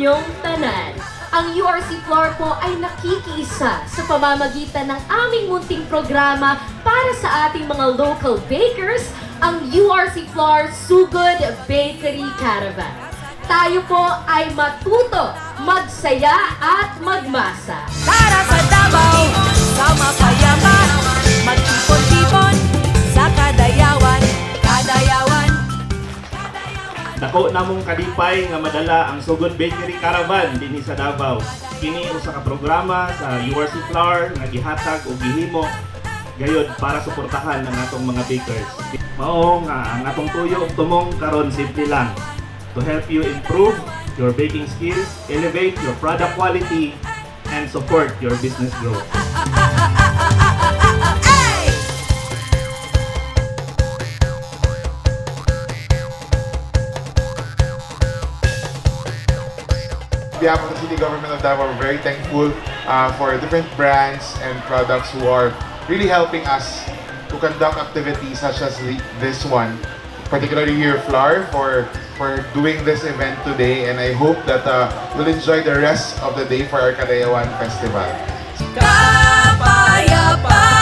inyong tanan. Ang URC Flour po ay nakikiisa sa pamamagitan ng aming munting programa para sa ating mga local bakers, ang URC Flour Sugod Bakery Caravan. Tayo po ay matuto, magsaya at magmasa. Tara sa Davao, sama payapa, magtipon-tipon sa Kadayawan, Kadayawan. Dako namong kalipay nga madala ang Sugod Bakery Caravan dinhi sa Davao. Kini usa ka programa sa URC Flour nga gihatag o gihimo gayud para suportahan ang atong mga bakers. Mao nga ang atong tuyo ug tumong karon simple lang. To help you improve your baking skills, elevate your product quality, and support your business growth. On behalf of the City Government of Davao, we're very thankful for different brands and products who are really helping us to conduct activities such as this one, particularly here Flour for doing this event today, and I hope that we'll enjoy the rest of the day for our Kadayawan Festival. Kapayapaan.